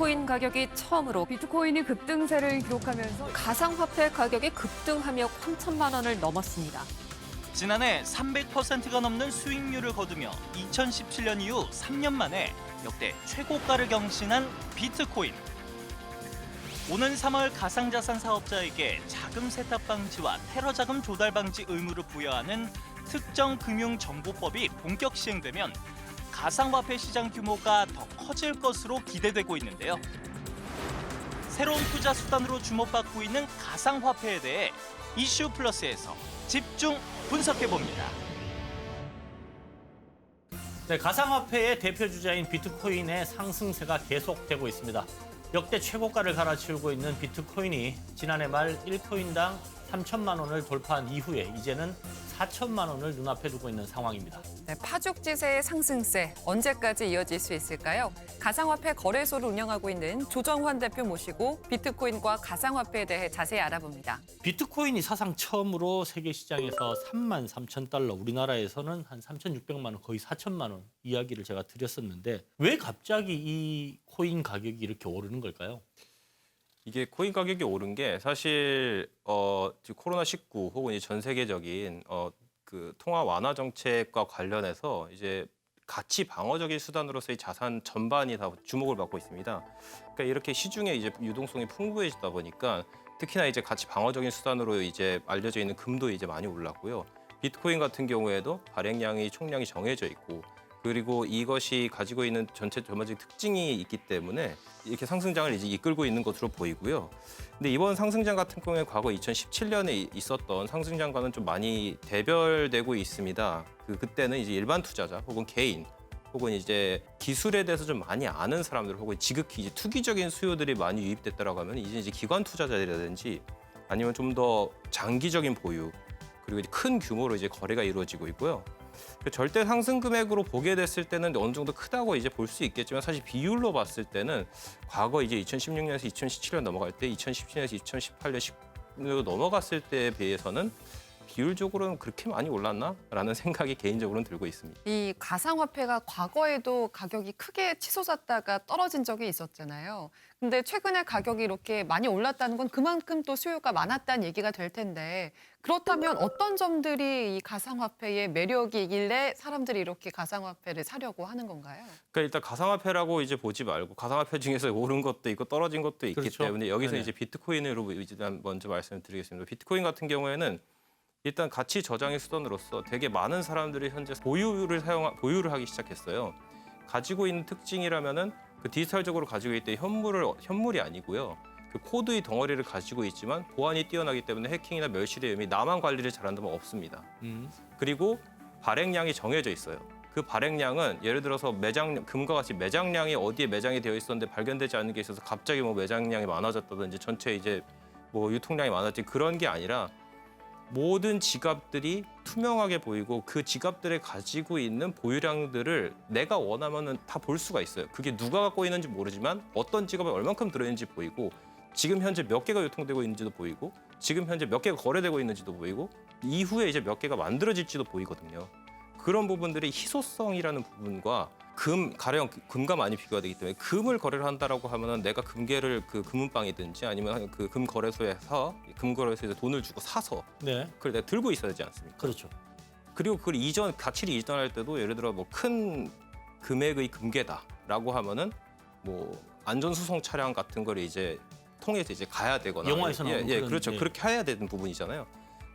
비트코인 가격이 처음으로 비트코인이 급등세를 기록하면서 가상화폐 가격이 급등하며 3천만 원을 넘었습니다. 지난해 300%가 넘는 수익률을 거두며 2017년 이후 3년 만에 역대 최고가를 경신한 비트코인. 오는 3월 가상자산 사업자에게 자금 세탁 방지와 테러 자금 조달 방지 의무를 부여하는 특정 금융정보법이 본격 시행되면 가상화폐 시장 규모가 더 커질 것으로 기대되고 있는데요. 새로운 투자 수단으로 주목받고 있는 가상화폐에 대해 이슈 플러스에서 집중 분석해봅니다. 네, 가상화폐의 대표 주자인 비트코인의 상승세가 계속되고 있습니다. 역대 최고가를 갈아치우고 있는 비트코인이 지난해 말 1코인당 3천만 원을 돌파한 이후에 이제는 4천만 원을 눈앞에 두고 있는 상황입니다. 네, 파죽지세의 상승세 언제까지 이어질 수 있을까요? 가상화폐 거래소를 운영하고 있는 조정환 대표 모시고 비트코인과 가상화폐에 대해 자세히 알아봅니다. 비트코인이 사상 처음으로 세계 시장에서 3만 3천 달러, 우리나라에서는 한 3,600만 원, 거의 4천만 원 이야기를 제가 드렸었는데 왜 갑자기 이 코인 가격이 이렇게 오르는 걸까요? 이게 코인 가격이 오른 게 사실 지금 코로나19 혹은 전 세계적인 그 통화 완화 정책과 관련해서 이제 가치 방어적인 수단으로서의 자산 전반이 다 주목을 받고 있습니다. 그러니까 이렇게 시중에 이제 유동성이 풍부해지다 보니까 특히나 이제 가치 방어적인 수단으로 이제 알려져 있는 금도 이제 많이 올랐고요. 비트코인 같은 경우에도 발행량이 총량이 정해져 있고 그리고 이것이 가지고 있는 전반적인 특징이 있기 때문에 이렇게 상승장을 이제 이끌고 있는 것으로 보이고요. 근데 이번 상승장 같은 경우에 과거 2017년에 있었던 상승장과는 좀 많이 대별되고 있습니다. 그때는 이제 일반 투자자 혹은 개인 혹은 이제 기술에 대해서 좀 많이 아는 사람들 혹은 지극히 이제 투기적인 수요들이 많이 유입됐다라고 하면 이제 기관 투자자들이라든지 아니면 좀 더 장기적인 보유 그리고 이제 큰 규모로 이제 거래가 이루어지고 있고요. 절대 상승 금액으로 보게 됐을 때는 어느 정도 크다고 이제 볼 수 있겠지만 사실 비율로 봤을 때는 과거 이제 2016년에서 2017년 넘어갈 때 2017년에서 2018년 16년 넘어갔을 때에 비해서는 비율적으로는 그렇게 많이 올랐나라는 생각이 개인적으로는 들고 있습니다. 이 가상화폐가 과거에도 가격이 크게 치솟았다가 떨어진 적이 있었잖아요. 근데 최근에 가격이 이렇게 많이 올랐다는 건 그만큼 또 수요가 많았다는 얘기가 될 텐데 그렇다면 어떤 점들이 이 가상화폐의 매력이길래 사람들이 이렇게 가상화폐를 사려고 하는 건가요? 그러니까 일단 가상화폐라고 이제 보지 말고 가상화폐 중에서 오른 것도 있고 떨어진 것도 있기 그렇죠. 때문에 여기서 네네. 이제 비트코인으로 일단 먼저 말씀을 드리겠습니다. 비트코인 같은 경우에는 일단 가치 저장의 수단으로서 되게 많은 사람들이 현재 보유를 하기 시작했어요. 가지고 있는 특징이라면은 그 디지털적으로 가지고 있던 현물이 아니고요. 그 코드의 덩어리를 가지고 있지만 보안이 뛰어나기 때문에 해킹이나 멸실의 위험이 나만 관리를 잘한다면 없습니다. 그리고 발행량이 정해져 있어요. 그 발행량은 예를 들어서 금과 같이 매장량이 어디에 매장이 되어 있었는데 발견되지 않는 게 있어서 갑자기 뭐 매장량이 많아졌다든지 전체 이제 뭐 유통량이 많아진 그런 게 아니라 모든 지갑들이 투명하게 보이고 그 지갑들에 가지고 있는 보유량들을 내가 원하면은 다 볼 수가 있어요. 그게 누가 갖고 있는지 모르지만 어떤 지갑에 얼만큼 들어있는지 보이고 지금 현재 몇 개가 유통되고 있는지도 보이고 지금 현재 몇 개가 거래되고 있는지도 보이고 이후에 이제 몇 개가 만들어질지도 보이거든요. 그런 부분들이 희소성이라는 부분과 가령 금과 많이 비교가 되기 때문에 금을 거래를 한다라고 하면은 내가 금괴를 그 금은방이든지 아니면 그 금거래소에서 돈을 주고 사서 네, 그걸 내가 들고 있어야 되지 않습니까? 그렇죠. 그리고 그걸 가치를 이전할 때도 예를 들어 뭐 큰 금액의 금괴다라고 하면은 뭐 안전수송 차량 같은 걸 이제 통해서 이제 가야 되거나 영화에서 나오는 그런, 그렇죠. 예. 그렇게 해야 되는 부분이잖아요.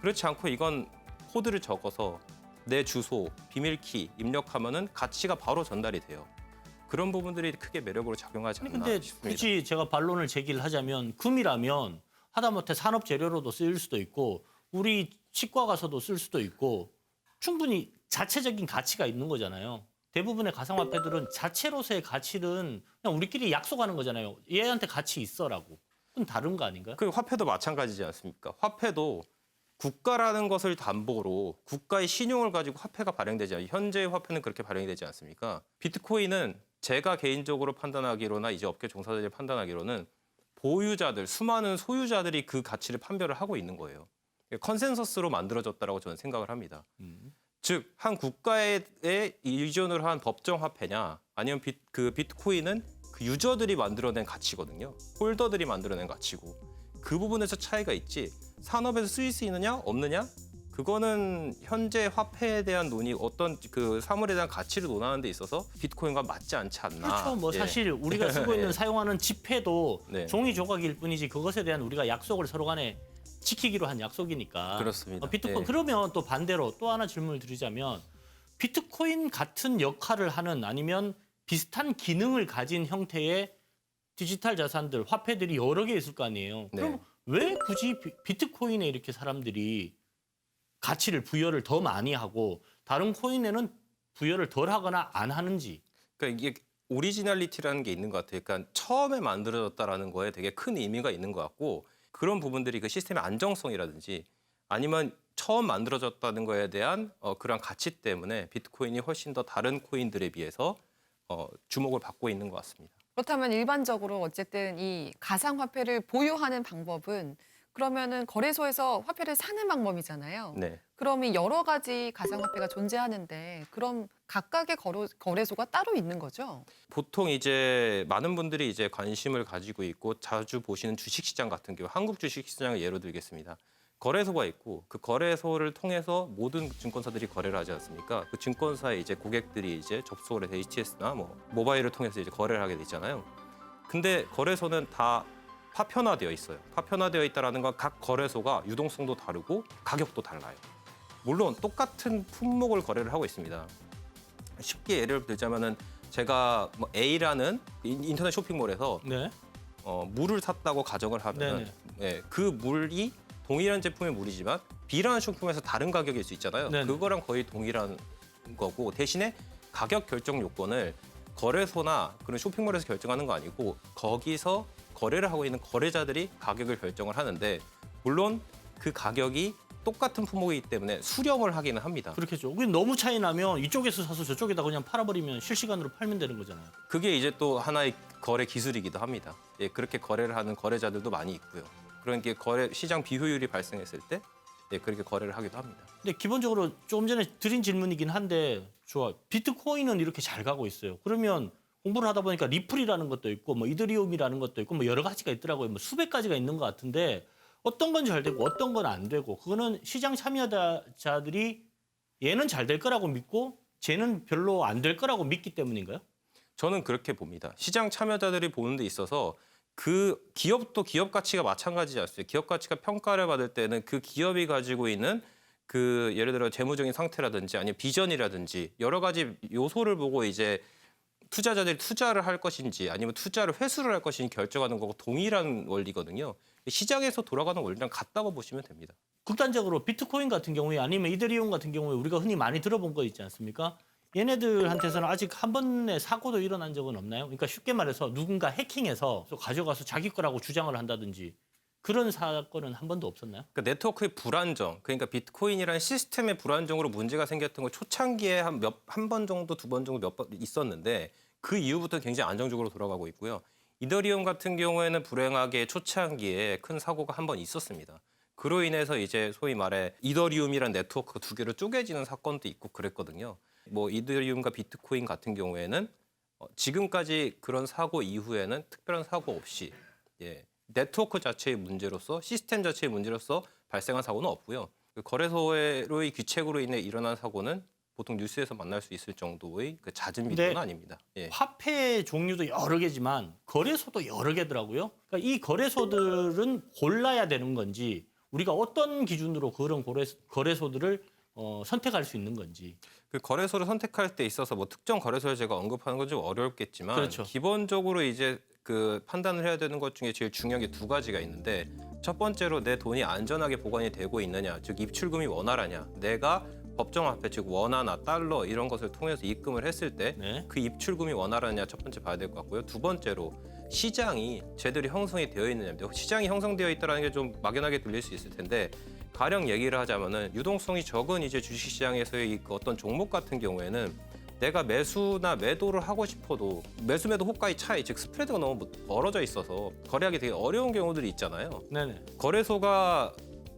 그렇지 않고 이건 코드를 적어서 내 주소, 비밀키 입력하면은 가치가 바로 전달이 돼요. 그런 부분들이 크게 매력으로 작용하지 않나 근데 싶습니다. 굳이 제가 반론을 제기를 하자면 금이라면 하다못해 산업 재료로도 쓰일 수도 있고 우리 치과 가서도 쓸 수도 있고 충분히 자체적인 가치가 있는 거잖아요. 대부분의 가상화폐들은 자체로서의 가치는 그냥 우리끼리 약속하는 거잖아요. 얘한테 가치 있어라고. 그건 다른 거 아닌가요? 그 화폐도 마찬가지지 않습니까? 화폐도 국가라는 것을 담보로 국가의 신용을 가지고 화폐가 발행되지 않아요. 현재의 화폐는 그렇게 발행이 되지 않습니까? 비트코인은 제가 개인적으로 판단하기로나 이제 업계 종사자들이 판단하기로는 보유자들, 수많은 소유자들이 그 가치를 판별을 하고 있는 거예요. 컨센서스로 만들어졌다라고 저는 생각을 합니다. 즉, 한 국가에 의존을 한 법정 화폐냐 아니면 비트코인은 그 그 유저들이 만들어낸 가치거든요. 홀더들이 만들어낸 가치고 그 부분에서 차이가 있지 산업에서 쓰일 수 있느냐 없느냐 그거는 현재 화폐에 대한 논의 어떤 그 사물에 대한 가치를 논하는 데 있어서 비트코인과 맞지 않지 않나. 그렇죠. 뭐 예. 사실 우리가 쓰고 있는 예. 사용하는 지폐도 네. 종이 조각일 뿐이지 그것에 대한 우리가 약속을 서로 간에 지키기로 한 약속이니까. 그렇습니다. 비트코인 예. 그러면 또 반대로 또 하나 질문을 드리자면 비트코인 같은 역할을 하는 아니면 비슷한 기능을 가진 형태의 디지털 자산들, 화폐들이 여러 개 있을 거 아니에요. 네. 그럼 왜 굳이 비트코인에 이렇게 사람들이 가치를 부여를 더 많이 하고 다른 코인에는 부여를 덜 하거나 안 하는지. 그러니까 이게 오리지널리티라는 게 있는 것 같아요. 그러니까 처음에 만들어졌다라는 거에 되게 큰 의미가 있는 것 같고 그런 부분들이 그 시스템의 안정성이라든지 아니면 처음 만들어졌다는 거에 대한 그런 가치 때문에 비트코인이 훨씬 더 다른 코인들에 비해서 주목을 받고 있는 것 같습니다. 그렇다면 일반적으로 어쨌든 이 가상화폐를 보유하는 방법은 그러면은 거래소에서 화폐를 사는 방법이잖아요. 네. 그럼 이 여러 가지 가상화폐가 존재하는데 그럼 각각의 거래소가 따로 있는 거죠? 보통 이제 많은 분들이 이제 관심을 가지고 있고 자주 보시는 주식시장 같은 경우 한국 주식시장을 예로 들겠습니다. 거래소가 있고 그 거래소를 통해서 모든 증권사들이 거래를 하지 않습니까? 그 증권사에 이제 고객들이 이제 접속을 해서 HTS나 뭐 모바일을 통해서 이제 거래를 하게 되잖아요. 근데 거래소는 다 파편화되어 있어요. 파편화되어 있다라는 건 각 거래소가 유동성도 다르고 가격도 달라요. 물론 똑같은 품목을 거래를 하고 있습니다. 쉽게 예를 들자면은 제가 뭐 A라는 인터넷 쇼핑몰에서 네. 물을 샀다고 가정을 하면 그 물이 동일한 제품의 물이지만 B라는 쇼핑몰에서 다른 가격일 수 있잖아요. 네네. 그거랑 거의 동일한 거고 대신에 가격 결정 요건을 거래소나 그런 쇼핑몰에서 결정하는 거 아니고 거기서 거래를 하고 있는 거래자들이 가격을 결정을 하는데 물론 그 가격이 똑같은 품목이기 때문에 수렴을 하기는 합니다. 그렇겠죠. 그게 너무 차이 나면 이쪽에서 사서 저쪽에다 그냥 팔아버리면 실시간으로 팔면 되는 거잖아요. 그게 이제 또 하나의 거래 기술이기도 합니다. 예, 그렇게 거래를 하는 거래자들도 많이 있고요. 그런 게 거래 시장 비효율이 발생했을 때 그렇게 거래를 하기도 합니다. 근데 기본적으로 조금 전에 드린 질문이긴 한데 좋아. 비트코인은 이렇게 잘 가고 있어요. 그러면 공부를 하다 보니까 리플이라는 것도 있고 뭐 이더리움이라는 것도 있고 뭐 여러 가지가 있더라고요. 뭐 수백 가지가 있는 것 같은데 어떤 건 잘 되고 어떤 건 안 되고 그거는 시장 참여자들이 얘는 잘 될 거라고 믿고 쟤는 별로 안 될 거라고 믿기 때문인가요? 저는 그렇게 봅니다. 시장 참여자들이 보는 데 있어서 그 기업도 기업 가치가 마찬가지지 않습니까? 기업 가치가 평가를 받을 때는 그 기업이 가지고 있는 그 예를 들어 재무적인 상태라든지 아니면 비전이라든지 여러 가지 요소를 보고 이제 투자자들이 투자를 할 것인지 아니면 투자를 회수를 할 것인지 결정하는 거고 동일한 원리거든요. 시장에서 돌아가는 원리랑 같다고 보시면 됩니다. 극단적으로 비트코인 같은 경우에 아니면 이더리움 같은 경우에 우리가 흔히 많이 들어본 거 있지 않습니까? 얘네들한테서는 아직 한 번의 사고도 일어난 적은 없나요? 그러니까 쉽게 말해서 누군가 해킹해서 가져가서 자기 거라고 주장을 한다든지 그런 사건은 한 번도 없었나요? 그러니까 네트워크의 불안정, 그러니까 비트코인이라는 시스템의 불안정으로 문제가 생겼던 건 초창기에 한 번 정도, 두 번 정도 몇 번 있었는데 그 이후부터 굉장히 안정적으로 돌아가고 있고요. 이더리움 같은 경우에는 불행하게 초창기에 큰 사고가 한 번 있었습니다. 그로 인해서 이제 소위 말해 이더리움이란 네트워크가 두 개로 쪼개지는 사건도 있고 그랬거든요. 뭐 이더리움과 비트코인 같은 경우에는 지금까지 그런 사고 이후에는 특별한 사고 없이 네트워크 자체의 문제로서 시스템 자체의 문제로서 발생한 사고는 없고요. 그 거래소의 귀책으로 인해 일어난 사고는 보통 뉴스에서 만날 수 있을 정도의 그 잦은 빈도는 아닙니다. 예. 화폐 종류도 여러 개지만 거래소도 여러 개더라고요. 그러니까 이 거래소들은 골라야 되는 건지 우리가 어떤 기준으로 그런 거래소들을 선택할 수 있는 건지. 그 거래소를 선택할 때 있어서 뭐 특정 거래소를 제가 언급하는 건 좀 어렵겠지만 그렇죠. 기본적으로 이제 그 판단을 해야 되는 것 중에 제일 중요한 게 두 가지가 있는데 첫 번째로 내 돈이 안전하게 보관이 되고 있느냐, 즉 입출금이 원활하냐, 내가 법정화폐 즉 원화나 달러 이런 것을 통해서 입금을 했을 때 그 입출금이 원활하냐 첫 번째 봐야 될 것 같고요. 두 번째로 시장이 제대로 형성이 되어 있느냐입니다. 시장이 형성되어 있다는 게 좀 막연하게 들릴 수 있을 텐데 가령 얘기를 하자면은 유동성이 적은 이제 주식시장에서의 그 어떤 종목 같은 경우에는 내가 매수나 매도를 하고 싶어도 매수 매도 호가의 차이 즉 스프레드가 너무 멀어져 있어서 거래하기 되게 어려운 경우들이 있잖아요. 네네. 거래소가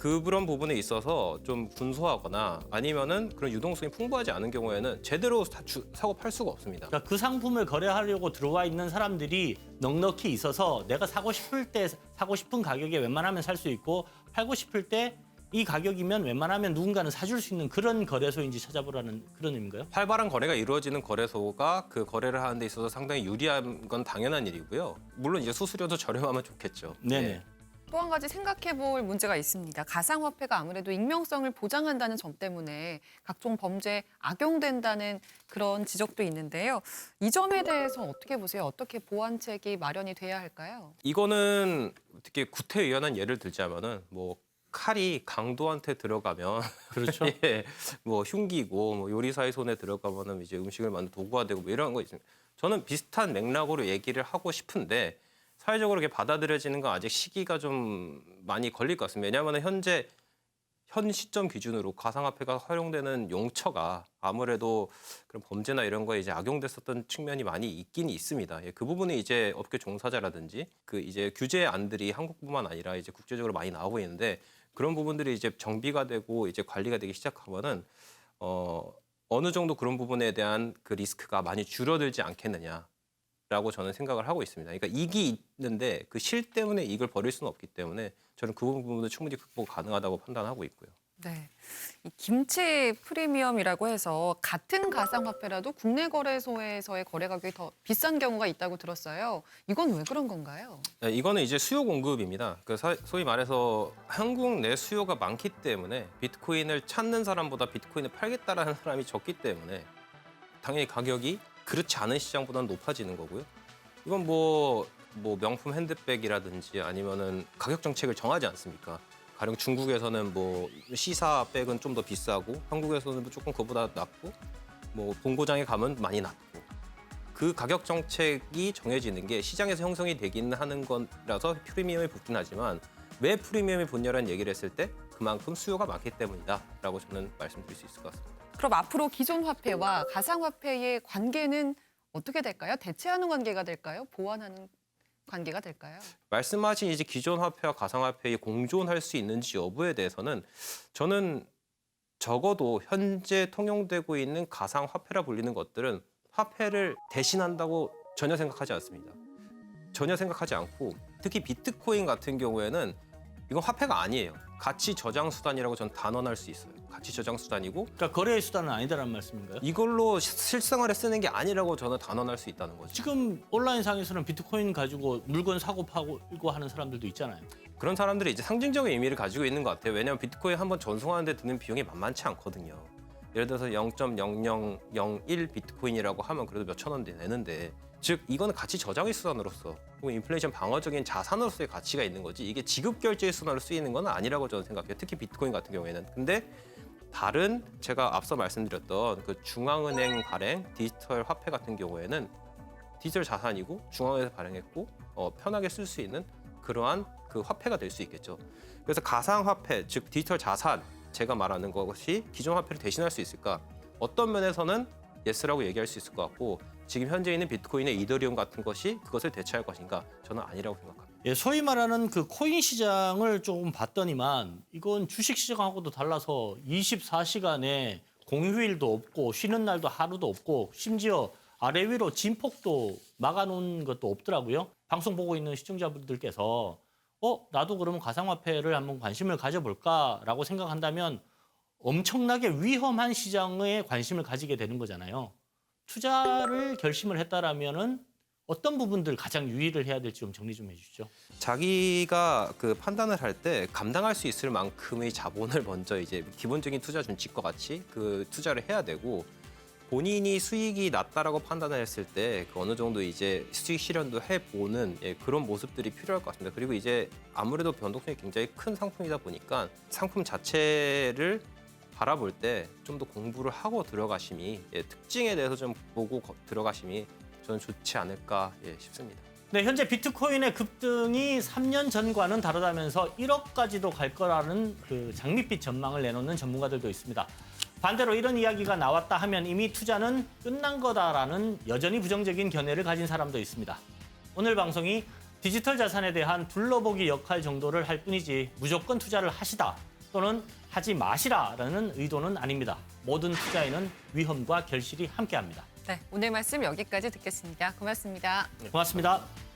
그런 부분에 있어서 좀 군소하거나 아니면은 그런 유동성이 풍부하지 않은 경우에는 제대로 사고 팔 수가 없습니다. 그러니까 그 상품을 거래하려고 들어와 있는 사람들이 넉넉히 있어서 내가 사고 싶을 때 사고 싶은 가격에 웬만하면 살 수 있고 팔고 싶을 때 이 가격이면 웬만하면 누군가는 사줄 수 있는 그런 거래소인지 찾아보라는 그런 의미인가요? 활발한 거래가 이루어지는 거래소가 그 거래를 하는 데 있어서 상당히 유리한 건 당연한 일이고요. 물론 이제 수수료도 저렴하면 좋겠죠. 네네. 예. 또 한 가지 생각해 볼 문제가 있습니다. 가상화폐가 아무래도 익명성을 보장한다는 점 때문에 각종 범죄에 악용된다는 그런 지적도 있는데요. 이 점에 대해서 어떻게 보세요? 어떻게 보완책이 마련이 돼야 할까요? 이거는 특히 구태의연한 예를 들자면은 뭐 칼이 강도한테 들어가면 그렇죠. 예, 뭐 흉기고 뭐 요리사의 손에 들어가면은 이제 음식을 만들 도구가 되고 뭐 이런 거 있습니다. 저는 비슷한 맥락으로 얘기를 하고 싶은데 사회적으로 이렇게 받아들여지는 건 아직 시기가 좀 많이 걸릴 것 같습니다. 왜냐하면 현 시점 기준으로 가상화폐가 활용되는 용처가 아무래도 그런 범죄나 이런 거에 이제 악용됐었던 측면이 많이 있긴 있습니다. 예, 그 부분이 이제 업계 종사자라든지 그 이제 규제안들이 한국뿐만 아니라 이제 국제적으로 많이 나오고 있는데 그런 부분들이 이제 정비가 되고 이제 관리가 되기 시작하면은 어느 정도 그런 부분에 대한 그 리스크가 많이 줄어들지 않겠느냐라고 저는 생각을 하고 있습니다. 그러니까 이익이 있는데 그 실 때문에 이익을 버릴 수는 없기 때문에 저는 그 부분도 충분히 극복 가능하다고 판단하고 있고요. 네. 이 김치 프리미엄이라고 해서 같은 가상화폐라도 국내 거래소에서의 거래 가격이 더 비싼 경우가 있다고 들었어요. 이건 왜 그런 건가요? 네, 이거는 이제 수요 공급입니다. 소위 말해서 한국 내 수요가 많기 때문에 비트코인을 찾는 사람보다 비트코인을 팔겠다라는 사람이 적기 때문에 당연히 가격이 그렇지 않은 시장보다는 높아지는 거고요. 이건 뭐 명품 핸드백이라든지 아니면은 가격 정책을 정하지 않습니까? 가령 중국에서는 뭐 시사 백은 좀 더 비싸고 한국에서는 조금 그보다 낮고 뭐 본고장에 가면 많이 낮고 그 가격 정책이 정해지는 게 시장에서 형성이 되긴 하는 거라서 프리미엄이 붙긴 하지만 왜 프리미엄이 붙냐라는 얘기를 했을 때 그만큼 수요가 많기 때문이다라고 저는 말씀드릴 수 있을 것 같습니다. 그럼 앞으로 기존 화폐와 가상화폐의 관계는 어떻게 될까요? 대체하는 관계가 될까요? 보완하는 관계가 될까요? 말씀하신 이제 기존 화폐와 가상화폐에 공존할 수 있는지 여부에 대해서는 저는 적어도 현재 통용되고 있는 가상화폐라 불리는 것들은 화폐를 대신한다고 전혀 생각하지 않습니다. 전혀 생각하지 않고 특히 비트코인 같은 경우에는 이건 화폐가 아니에요. 가치 저장 수단이라고 저는 단언할 수 있어요. 가치 저장 수단이고 그러니까 거래의 수단은 아니다라는 말씀인가요? 이걸로 실생활에 쓰는 게 아니라고 저는 단언할 수 있다는 거죠. 지금 온라인상에서는 비트코인 가지고 물건 사고 팔고 하는 사람들도 있잖아요. 그런 사람들이 이제 상징적인 의미를 가지고 있는 것 같아요. 왜냐하면 비트코인 한번 전송하는데 드는 비용이 만만치 않거든요. 예를 들어서 0.0001 비트코인이라고 하면 그래도 몇천 원 내는데 즉 이거는 가치 저장의 수단으로서 혹은 인플레이션 방어적인 자산으로서의 가치가 있는 거지 이게 지급 결제의 수단으로 쓰이는 건 아니라고 저는 생각해요. 특히 비트코인 같은 경우에는. 근데 다른 제가 앞서 말씀드렸던 그 중앙은행 발행 디지털 화폐 같은 경우에는 디지털 자산이고 중앙에서 발행했고 편하게 쓸 수 있는 그러한 그 화폐가 될 수 있겠죠. 그래서 가상화폐 즉 디지털 자산 제가 말하는 것이 기존 화폐를 대신할 수 있을까? 어떤 면에서는 예스라고 얘기할 수 있을 것 같고 지금 현재 있는 비트코인의 이더리움 같은 것이 그것을 대체할 것인가? 저는 아니라고 생각합니다. 예, 소위 말하는 그 코인 시장을 조금 봤더니만 이건 주식 시장하고도 달라서 24시간에 공휴일도 없고 쉬는 날도 하루도 없고 심지어 아래 위로 진폭도 막아놓은 것도 없더라고요. 방송 보고 있는 시청자분들께서 나도 그러면 가상화폐를 한번 관심을 가져볼까라고 생각한다면 엄청나게 위험한 시장에 관심을 가지게 되는 거잖아요. 투자를 결심을 했다라면은 어떤 부분들 가장 유의를 해야 될지 좀 정리 좀 해주시죠. 자기가 그 판단을 할 때 감당할 수 있을 만큼의 자본을 먼저 이제 기본적인 투자 준칙과 같이 그 투자를 해야 되고 본인이 수익이 낮다라고 판단을 했을 때 그 어느 정도 이제 수익 실현도 해보는 그런 모습들이 필요할 것 같습니다. 그리고 이제 아무래도 변동성이 굉장히 큰 상품이다 보니까 상품 자체를 바라볼 때 좀 더 공부를 하고 들어가심이 특징에 대해서 좀 보고 들어가심이 저는 좋지 않을까 싶습니다. 네, 현재 비트코인의 급등이 3년 전과는 다르다면서 1억까지도 갈 거라는 그 장밋빛 전망을 내놓는 전문가들도 있습니다. 반대로 이런 이야기가 나왔다 하면 이미 투자는 끝난 거다라는 여전히 부정적인 견해를 가진 사람도 있습니다. 오늘 방송이 디지털 자산에 대한 둘러보기 역할 정도를 할 뿐이지 무조건 투자를 하시다 또는 하지 마시라라는 의도는 아닙니다. 모든 투자에는 위험과 결실이 함께합니다. 네, 오늘 말씀 여기까지 듣겠습니다. 고맙습니다. 고맙습니다.